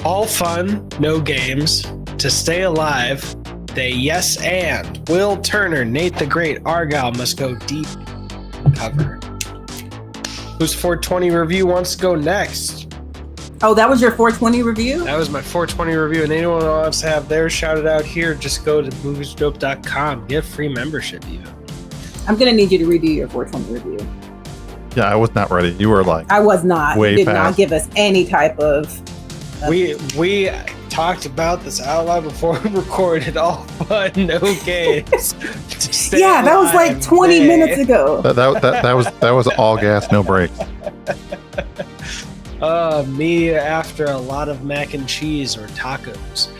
All fun, no games. To stay alive, they yes and. Will Turner, Nate the Great, Argyle must go deep cover. Whose 420 review wants to go next? Oh, that was your 420 review? That was my 420 review. And anyone who wants to have theirs shouted out here, just go to moviesdope.com. Get free membership even. I'm going to need you to redo your 420 review. Yeah, I was not ready. You were like... I was not. Way you did past. Not give us any type of... We talked about this out loud before we recorded. All fun, no games. Yeah, that was like 20 minutes ago. That was all gas, no brakes. Me after a lot of mac and cheese or tacos.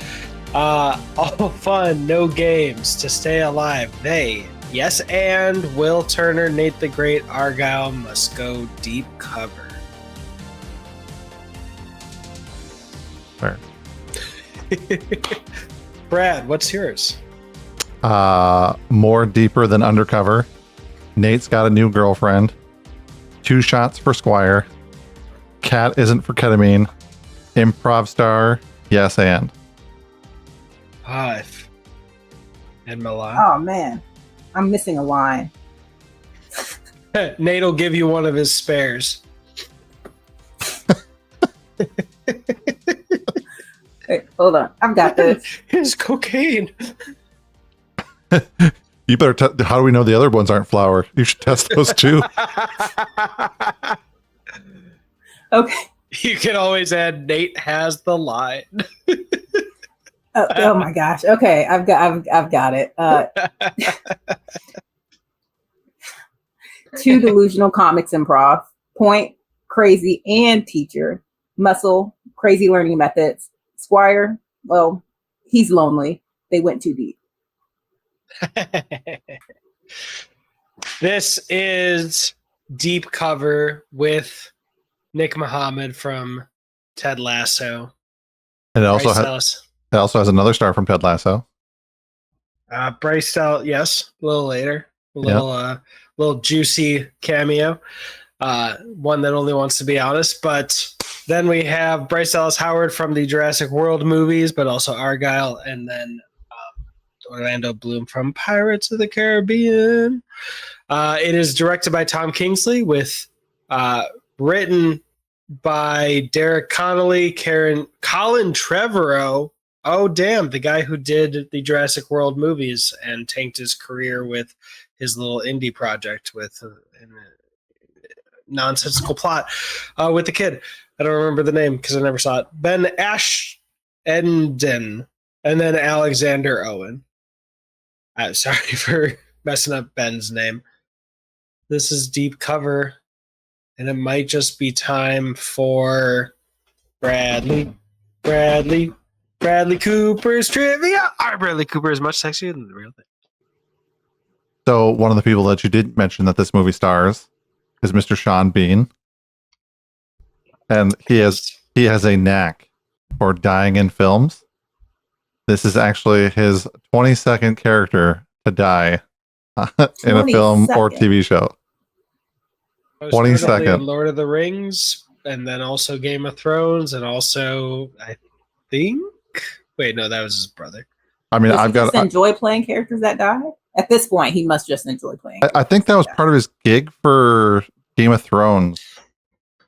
All fun, no games. To stay alive, they, yes and, Will Turner, Nate the Great, Argyle must go deep cover. Fair. Brad, what's yours? More deeper than undercover. Nate's got a new girlfriend. 2 shots for Squire. Cat isn't for ketamine. Improv star, yes and. 5. And Milan. Oh, man. I'm missing a line. Nate will give you one of his spares. Wait, hold on. I've got this. His cocaine. You better how do we know the other ones aren't flour? You should test those too. Okay. You can always add Nate has the line. Oh my gosh. Okay, I've got it. 2 delusional comics improv. Point, crazy, and teacher. Muscle, crazy learning methods. Squire, well, he's lonely. They went too deep. This is deep cover with Nick Muhammad from Ted Lasso. And it also Bryce has another star from Ted Lasso. Bryce Dallas, yes, a little later. Little juicy cameo. One that only wants to be honest. But then we have Bryce Dallas Howard from the Jurassic World movies, but also Argyle, and then Orlando Bloom from Pirates of the Caribbean. It is directed by Tom Kingsley, with written by Derek Connolly, Colin Trevorrow. Oh, damn, the guy who did the Jurassic World movies and tanked his career with his little indie project with a nonsensical plot with the kid. I don't remember the name because I never saw it. Ben Ashenden, and then Alexander Owen. Sorry for messing up Ben's name. This is deep cover, and it might just be time for Bradley Cooper's trivia. Our Bradley Cooper is much sexier than the real thing. So one of the people that you didn't mention that this movie stars is Mr. Sean Bean. And he has a knack for dying in films. This is actually his 22nd character to die in a film or TV show. 22nd. Lord of the Rings, and then also Game of Thrones, and also I think. Wait, no, that was his brother. I mean, Does he just enjoy playing characters that die? At this point, he must just enjoy playing. I think that was part of his gig for Game of Thrones. I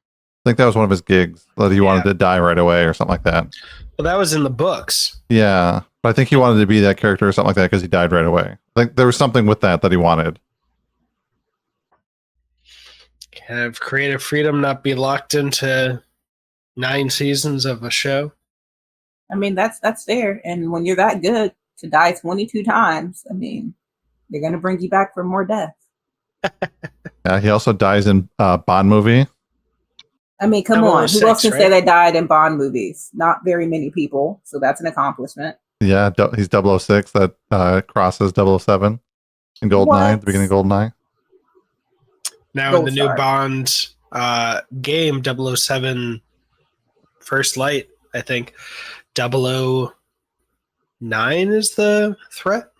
think that was one of his gigs that he wanted to die right away or something like that. Well, that was in the books. Yeah, but I think he wanted to be that character or something like that because he died right away. I think there was something with that he wanted. Have creative freedom, not be locked into 9 seasons of a show. I mean, that's fair. And when you're that good, to die 22 times, I mean, they're going to bring you back for more deaths. Yeah, he also dies in Bond movie. I mean, come on. Who else can say they died in Bond movies? Not very many people. So that's an accomplishment. Yeah, he's 006 that crosses 007 in GoldenEye, at the beginning of GoldenEye. Now in the new Bond game, 007 First Light, I think 009 is the threat.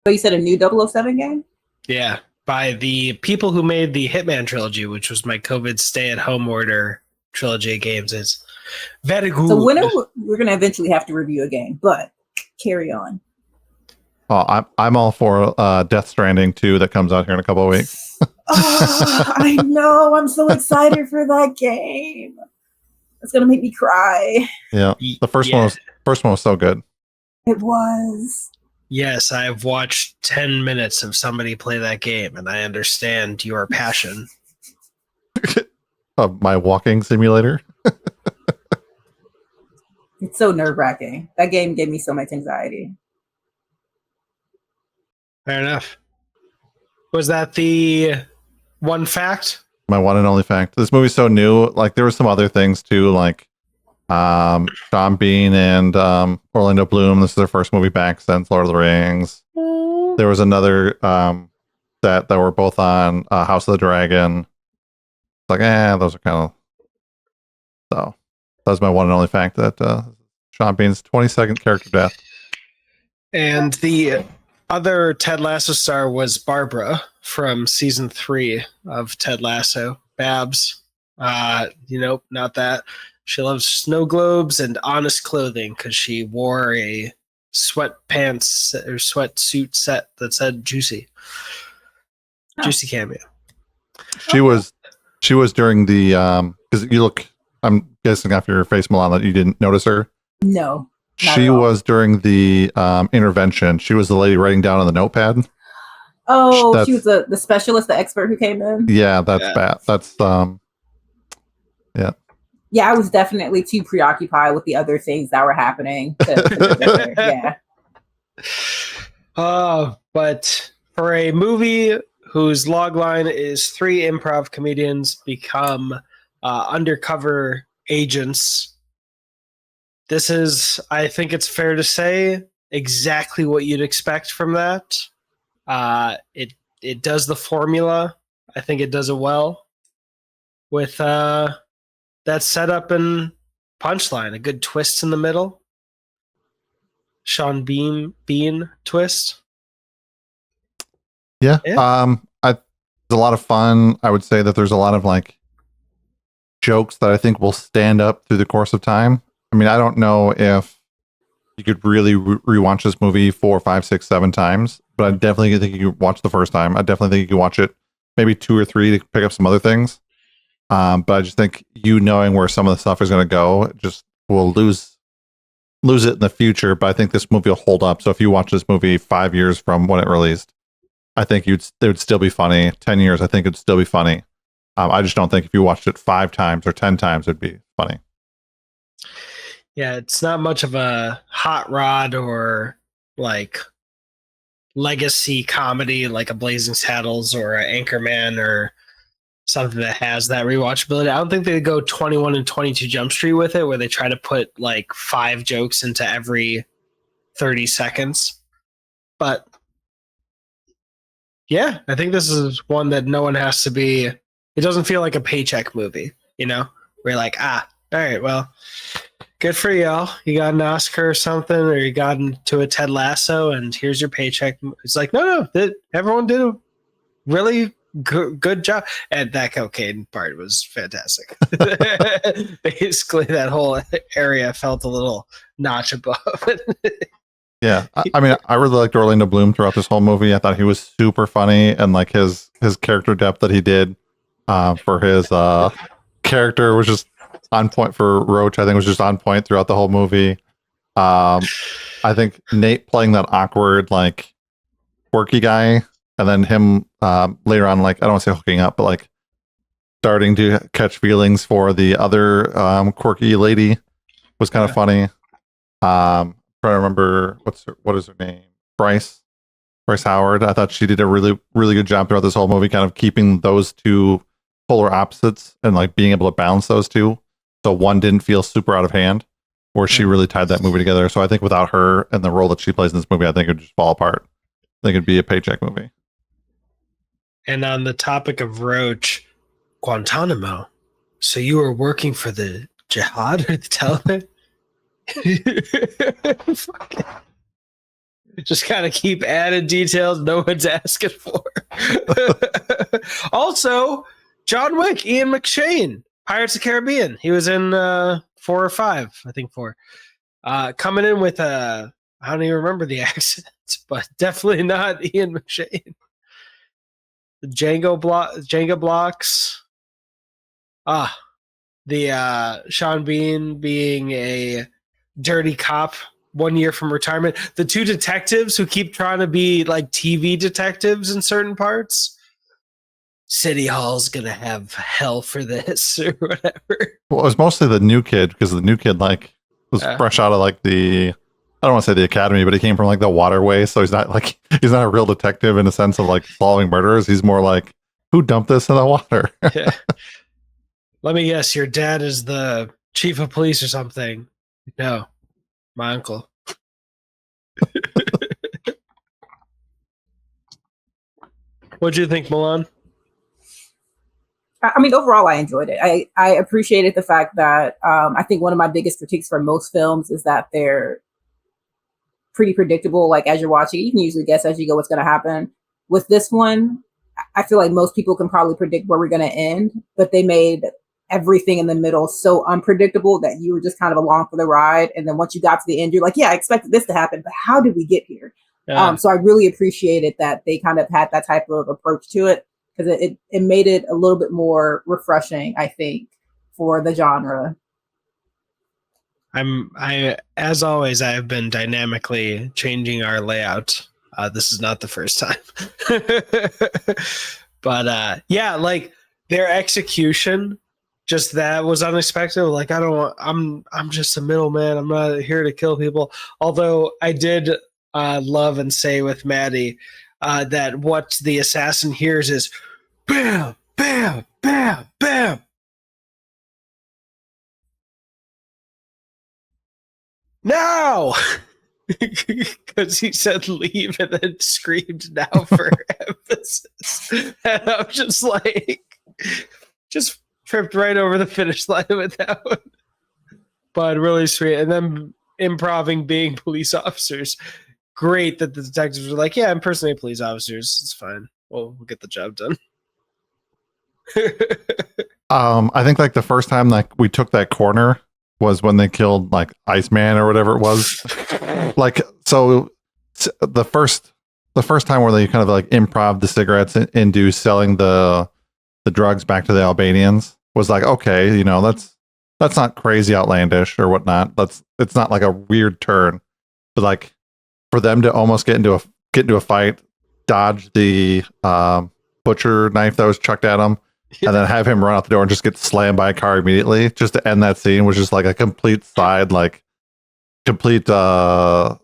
So you said a new 007 game? Yeah, by the people who made the Hitman trilogy, which was my COVID stay-at-home order trilogy of games. It's Very good. So when we're going to eventually have to review a game, but carry on. Oh, I'm all for Death Stranding 2 that comes out here in a couple of weeks. Oh, I know. I'm so excited for that game. It's going to make me cry. Yeah. The first one was so good. It was. Yes, I've watched 10 minutes of somebody play that game, and I understand your passion. My walking simulator. It's so nerve-wracking. That game gave me so much anxiety. Fair enough. Was that the one fact? My one and only fact. This movie's so new. Like there were some other things too, like Sean Bean and Orlando Bloom. This is their first movie back since Lord of the Rings. There was another that were both on House of the Dragon. It's like, those are kind of. So that was my one and only fact that Sean Bean's 22nd character death. And the other Ted Lasso star was Barbara from season 3 of Ted Lasso. Babs. Not that. She loves snow globes and honest clothing because she wore a sweatpants or sweatsuit set that said Juicy. Oh. Juicy cameo. She was during the because you look. I'm guessing off your face, Milan, that you didn't notice her. No. She was during the intervention. She was the lady writing down on the notepad. Oh, she was the specialist, the expert who came in. Yeah, that's bad. That's yeah. Yeah, I was definitely too preoccupied with the other things that were happening. Yeah. But for a movie whose logline is 3 improv comedians become undercover agents, this is, I think it's fair to say, exactly what you'd expect from that. It does the formula. I think it does it well with that setup and punchline. A good twist in the middle. Sean Bean twist. Yeah. It's a lot of fun. I would say that there's a lot of like jokes that I think will stand up through the course of time. I mean, I don't know if you could really rewatch this movie 4, 5, 6, 7 times, but I definitely think you could watch the first time. I definitely think you could watch it maybe 2 or 3 to pick up some other things. But I just think knowing where some of the stuff is going to go, just will lose it in the future. But I think this movie will hold up. So if you watch this movie 5 years from when it released, I think it would still be funny. 10 years, I think it'd still be funny. I just don't think if you watched it 5 times or 10 times, it'd be funny. Yeah, it's not much of a hot rod or like legacy comedy like a Blazing Saddles or an Anchorman or something that has that rewatchability. I don't think they go 21 and 22 Jump Street with it, where they try to put like 5 jokes into every 30 seconds. But yeah, I think this is one that no one has to be. It doesn't feel like a paycheck movie, where you're like, all right, well, good for y'all. You got an Oscar or something, or you got into a Ted Lasso, and here's your paycheck. It's like, no, everyone did a really good job. And that cocaine part was fantastic. Basically, that whole area felt a little notch above. Yeah, I mean, I really liked Orlando Bloom throughout this whole movie. I thought he was super funny, and like his character depth that he did for his character was just on point. For Roach, I think was just on point throughout the whole movie. I think Nate playing that awkward, like quirky guy, and then him later on, like I don't want to say hooking up, but like starting to catch feelings for the other quirky lady was kind of funny. Trying to remember what is her name? Bryce Howard. I thought she did a really, really good job throughout this whole movie, kind of keeping those two polar opposites and like being able to balance those two. So one didn't feel super out of hand, where she really tied that movie together. So I think without her and the role that she plays in this movie, I think it would just fall apart. I think it'd be a paycheck movie. And on the topic of Roach, Guantanamo. So you were working for the Jihad or the Taliban? Just kind of keep adding details no one's asking for. Also, John Wick, Ian McShane, Pirates of the Caribbean. He was in 4 or 5, I think 4. Coming in with I don't even remember the accent, but definitely not Ian McShane. The Jenga blocks. The Sean Bean being a dirty cop 1 year from retirement. The 2 detectives who keep trying to be like TV detectives in certain parts. City Hall's gonna have hell for this or whatever. Well, it was mostly the new kid because the new kid like was fresh out of like the, I don't want to say the academy, but he came from like the waterway, so he's not a real detective in the sense of like solving murders. He's more like, who dumped this in the water? Yeah. Let me guess, your dad is the chief of police or something. No, my uncle. What'd you think, Milan? I mean, overall, I enjoyed it. I appreciated the fact that I think one of my biggest critiques for most films is that they're pretty predictable. Like as you're watching, you can usually guess as you go what's going to happen. With this one, I feel like most people can probably predict where we're going to end, but they made everything in the middle so unpredictable that you were just kind of along for the ride. And then once you got to the end, you're like, yeah, I expected this to happen, but how did we get here? So I really appreciated that they kind of had that type of approach to it, because it made it a little bit more refreshing, I think, for the genre. As always, I have been dynamically changing our layout. This is not the first time. But yeah, like their execution, just that was unexpected. Like I'm just a middleman. I'm not here to kill people. Although I did love and say with Maddie that what the assassin hears is bam, bam, bam, bam. Now! Because he said leave and then screamed now for emphasis. And I'm just like, just tripped right over the finish line with that one. But really sweet. And then improving being police officers. Great that the detectives were like, yeah, impersonate police officers. It's fine. We'll get the job done. I think like the first time like we took that corner was when they killed like Iceman or whatever it was. Like, so the first time where they kind of like improv the cigarettes into selling the drugs back to the Albanians was like, okay, you know, that's not crazy outlandish or whatnot. It's not like a weird turn, but like for them to almost get into a fight, dodge the butcher knife that was chucked at him, and then have him run out the door and just get slammed by a car immediately, just to end that scene was just like a complete side, like complete. I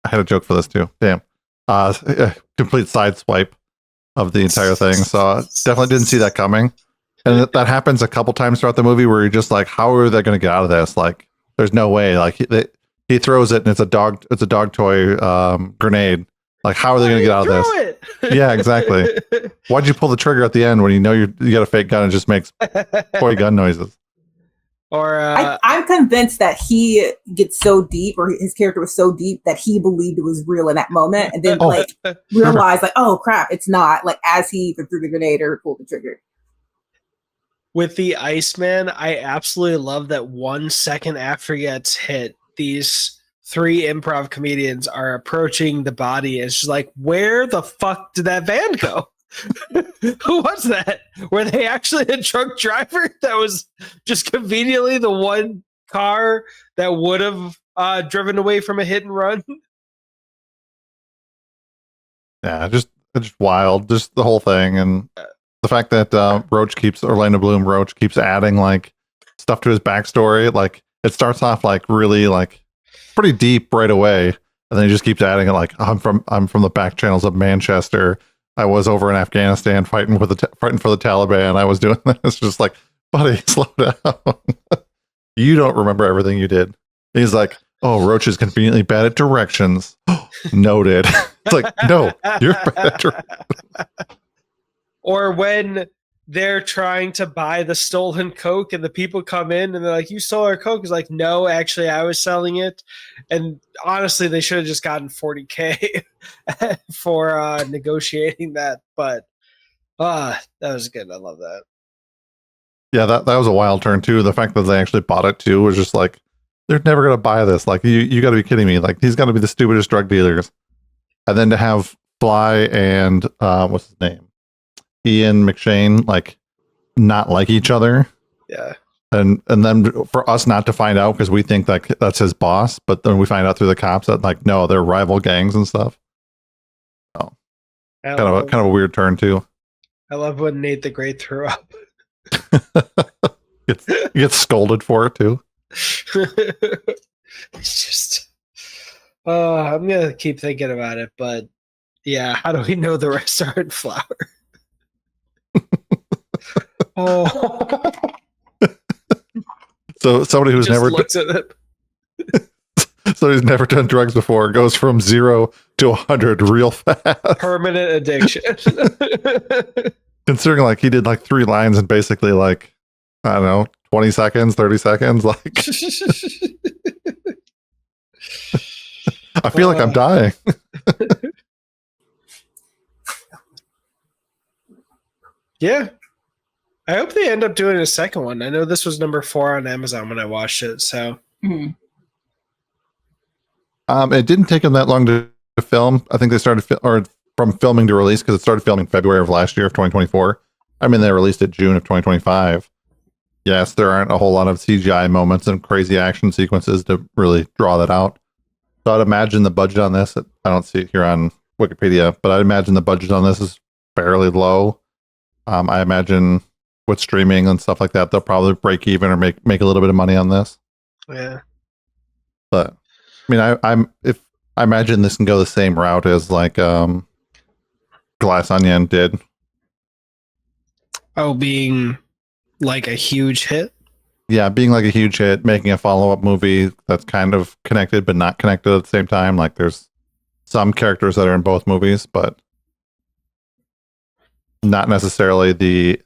had a joke for this too. Damn, complete side swipe of the entire thing. So definitely didn't see that coming. And that happens a couple times throughout the movie where you're just like, how are they going to get out of this? Like, there's no way. Like he throws it and it's a dog toy grenade. Like, how are they going to get out of this? Yeah, exactly. Why'd you pull the trigger at the end when you know you got a fake gun and it just makes toy gun noises? Or I'm convinced that he gets so deep, or his character was so deep that he believed it was real in that moment, and then like realized like, oh crap, it's not. Like as he either threw the grenade or pulled the trigger. With the Iceman, I absolutely love that 1 second after he gets hit, these 3 improv comedians are approaching the body. And it's just like, where the fuck did that van go? Who was that? Were they actually a drunk driver that was just conveniently the one car that would have driven away from a hit and run? Yeah, just wild, just the whole thing, and the fact that Orlando Bloom Roach keeps adding like stuff to his backstory. Like it starts off like really like pretty deep right away, and then he just keeps adding it. Like I'm from the back channels of Manchester. I was over in Afghanistan fighting for the Taliban. I was doing this. Just like, buddy, slow down. You don't remember everything you did. He's like, oh, Roach is conveniently bad at directions. Noted. It's like, no, you're bad at directions. Or when they're trying to buy the stolen Coke and the people come in and they're like, you stole our Coke. It's like, no, actually, I was selling it. And honestly, they should have just gotten $40K for negotiating that. But that was good. I love that. Yeah, that was a wild turn too. The fact that they actually bought it too was just like, they're never gonna buy this. Like, you got to be kidding me. Like, he's got to be the stupidest drug dealers. And then to have Fly and what's his name, Ian McShane, like not like each other. Yeah. And then for us not to find out because we think like that's his boss, but then we find out through the cops that like no, they're rival gangs and stuff. So kind of a weird turn too. I love when Nate the Great threw up. gets scolded for it too. It's just I'm gonna keep thinking about it, but yeah, how do we know the rest aren't flour? Oh. So somebody who's Just never looks at it. somebody who's never done drugs before goes from 0 to 100 real fast. Permanent addiction. Considering like he did like 3 lines in basically like, I don't know, 20 seconds, 30 seconds. Like, I feel like I'm dying. Yeah. I hope they end up doing a second one. I know this was number 4 on Amazon when I watched it, so. Mhm. It didn't take them that long to film. I think they started from filming to release because it started filming February of last year of 2024. I mean, they released it June of 2025. Yes, there aren't a whole lot of CGI moments and crazy action sequences to really draw that out. So I'd imagine the budget on this, I don't see it here on Wikipedia, but I'd imagine the budget on this is fairly low. I imagine with streaming and stuff like that, they'll probably break even or make a little bit of money on this. Yeah. But I mean, I imagine this can go the same route as like Glass Onion did. Oh, being like a huge hit? Yeah, being like a huge hit, making a follow-up movie that's kind of connected but not connected at the same time. Like there's some characters that are in both movies, but not necessarily the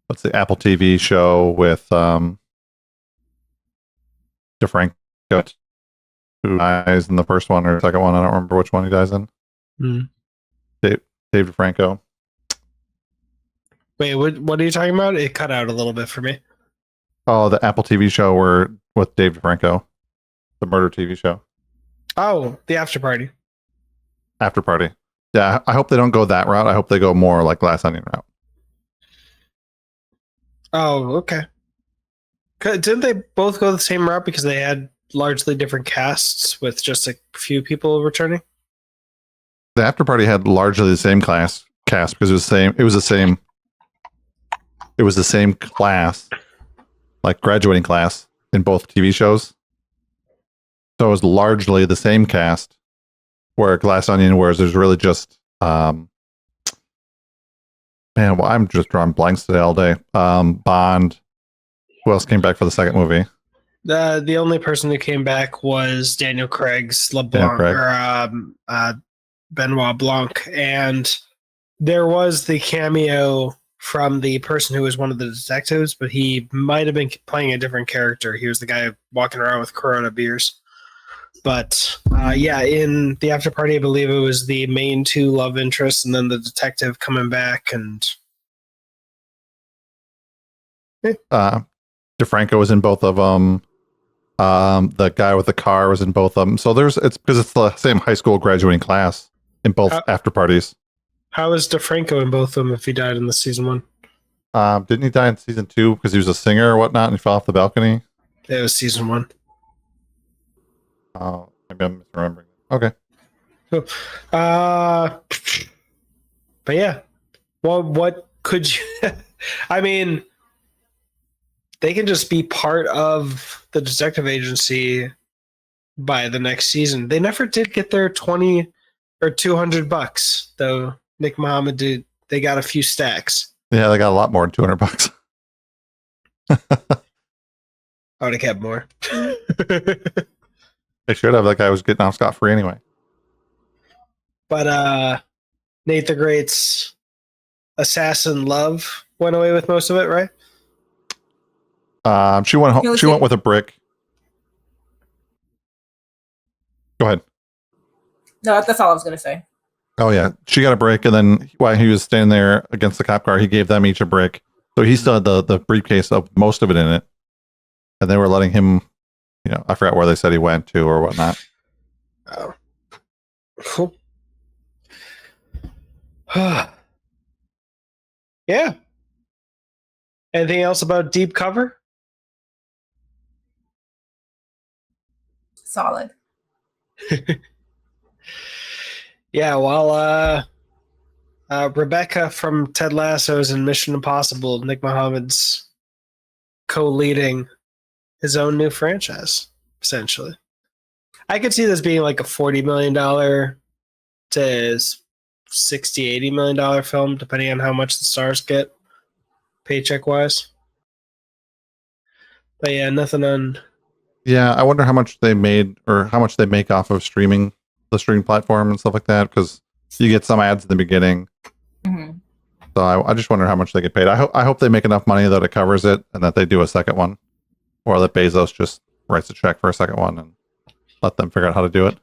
what's the Apple TV show with DeFranco, who dies in the first one or second one. I don't remember which one he dies in. Dave DeFranco. Wait, what are you talking about? It cut out a little bit for me. Oh, the Apple TV show with Dave DeFranco, the murder TV show. Oh, the After Party. After Party. Yeah, I hope they don't go that route. I hope they go more like Glass Onion route. Oh, okay. Didn't they both go the same route because they had largely different casts with just a few people returning? The After Party had largely the same cast because it was the same class, like graduating class in both TV shows. So it was largely the same cast, where Glass Onion, whereas there's really just man, well, I'm just drawing blanks today all day. Bond. Who else came back for the second movie? The only person who came back was Daniel Craig's LeBlanc or Benoit Blanc, and there was the cameo from the person who was one of the detectives, but he might have been playing a different character. He was the guy walking around with Corona beers. But yeah, in the After Party, I believe it was the main 2 love interests, and then the detective coming back, and DeFranco was in both of them. The guy with the car was in both of them. So it's because it's the same high school graduating class in both After Parties. How is DeFranco in both of them if he died in the season 1? Didn't he die in season 2 because he was a singer or whatnot and he fell off the balcony? It was season 1. Oh, maybe I'm misremembering. Okay. But yeah, well, what could you? I mean, they can just be part of the detective agency by the next season. They never did get their $20 or $200 though. Nick Mohammed did. They got a few stacks. Yeah, they got a lot more than $200. I would have kept more. They should have. That guy was getting off scot-free anyway. But Nate the Great's assassin love went away with most of it, right? She went home. She went with a brick. Go ahead. No, that's all I was going to say. Oh yeah, she got a brick, and then while he was standing there against the cop car, he gave them each a brick. So he still had the briefcase of most of it in it, and they were letting him, I forgot where they said he went to or whatnot. Oh, cool. Yeah. Anything else about Deep Cover? Solid. Yeah, well, Rebecca from Ted Lasso's and Mission Impossible, Nick Mohammed's co-leading his own new franchise, essentially. I could see this being like a $40 million to $60, $80 million film, depending on how much the stars get paycheck-wise. But yeah, nothing on... Yeah, I wonder how much they made or how much they make off of the streaming platform and stuff like that, because you get some ads in the beginning. Mm-hmm. So I just wonder how much they get paid. I hope they make enough money that it covers it and that they do a second one, or that Bezos just writes a check for a second one and let them figure out how to do it.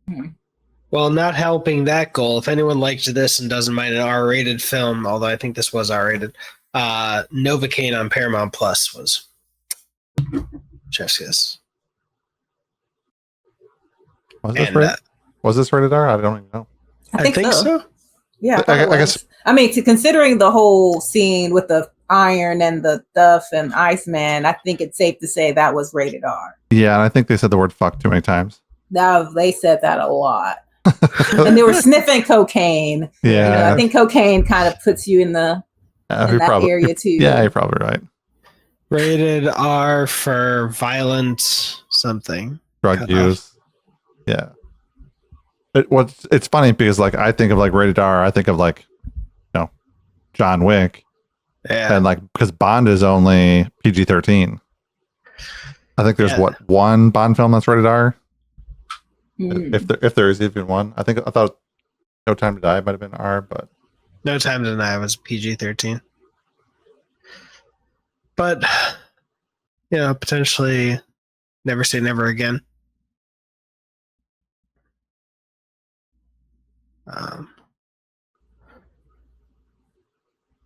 Mm-hmm. Well, not helping that goal, if anyone liked this and doesn't mind an R-rated film, although I think this was R-rated, Novocaine on Paramount Plus was Jessica's. Was this rated R? I don't even know. I think so. Yeah, I guess. I mean, considering the whole scene with the iron and the stuff and Iceman, I think it's safe to say that was rated R. Yeah, and I think they said the word "fuck" too many times. They said that a lot. And they were sniffing cocaine. Yeah, I think cocaine kind of puts you in that area too. Yeah, you're probably right. Rated R for violent something. Drug use. Yeah. It's funny because like I think of like rated R, I think of like John Wick, and like because Bond is only PG-13. I think there's one Bond film that's rated R. If there is even one, I thought No Time to Die might have been R, but No Time to Die was PG-13. But potentially Never Say Never Again.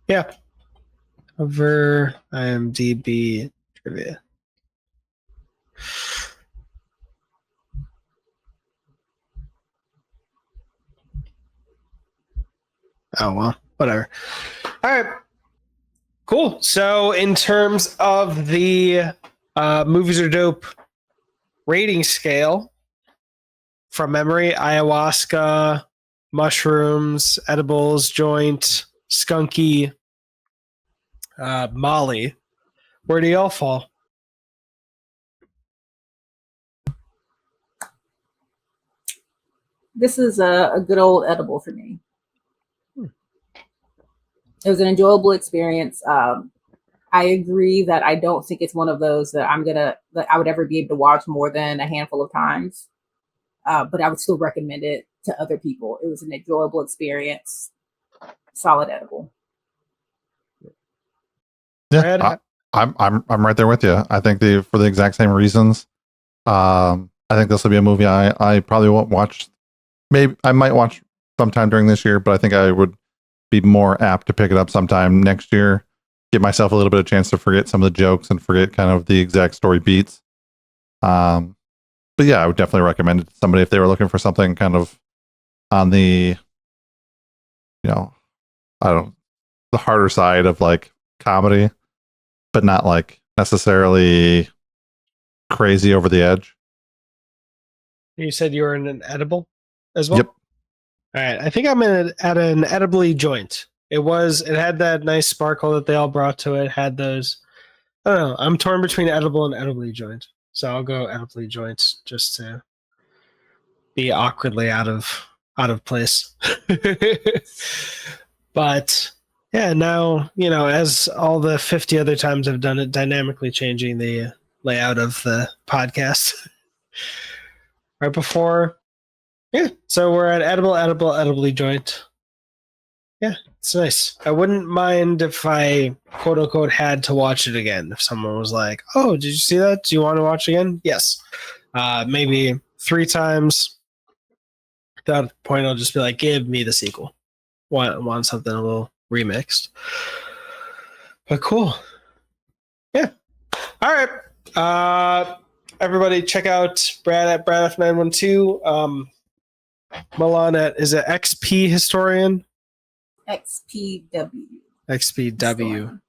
Yeah. Over IMDb trivia. Oh, well, whatever. All right. Cool. So in terms of the Movies Are Dope rating scale, from memory, ayahuasca, mushrooms, edibles, joint, skunky, Molly. Where do y'all fall? This is a good old edible for me. It was an enjoyable experience. I agree that I don't think it's one of those that I would ever be able to watch more than a handful of times. But I would still recommend it to other people. It was an enjoyable experience. Solid edible. Yeah, I'm right there with you. I think for the exact same reasons. I think this will be a movie I probably won't watch. Maybe I might watch sometime during this year, but I think I would be more apt to pick it up sometime next year. Give myself a little bit of chance to forget some of the jokes and forget kind of the exact story beats. But yeah, I would definitely recommend it to somebody if they were looking for something kind of on the, the harder side of like comedy, but not like necessarily crazy over the edge. You said you were in an edible as well? Yep. All right. I think I'm at an edibly joint. It had that nice sparkle that they all brought to it. Had those, I don't know. I'm torn between edible and edibly joint. So I'll go edibly joint just to be awkwardly out of place. But yeah, now, as all the 50 other times I've done it, dynamically changing the layout of the podcast right before. Yeah. So we're at edibly joint. Yeah, it's nice. I wouldn't mind if I quote unquote had to watch it again. If someone was like, "Oh, did you see that? Do you want to watch again?" Yes. Maybe 3 times. At that point, I'll just be like, "Give me the sequel. Want something a little remixed." But cool. Yeah. All right. Everybody check out Brad at BradF912. Milan at, is it XP Historian? XPW. XPW.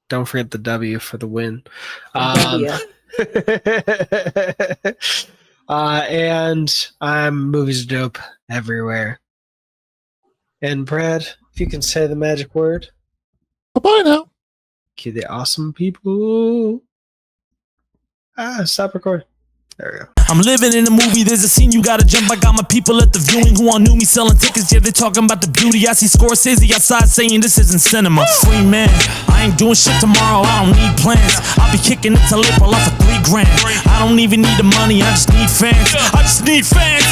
Don't forget the W for the win. And I'm Movies Dope everywhere. And Brad, if you can say the magic word. Bye now. Cue the awesome people. Stop recording. There we go. I'm living in a movie, there's a scene you gotta jump. I got my people at the viewing who all knew me selling tickets. Yeah, they talking about the beauty. I see Scorsese outside saying this isn't cinema. Free man, I ain't doing shit tomorrow, I don't need plans. I'll be kicking it till April off for $3 grand. I don't even need the money, I just need fans. I just need fans.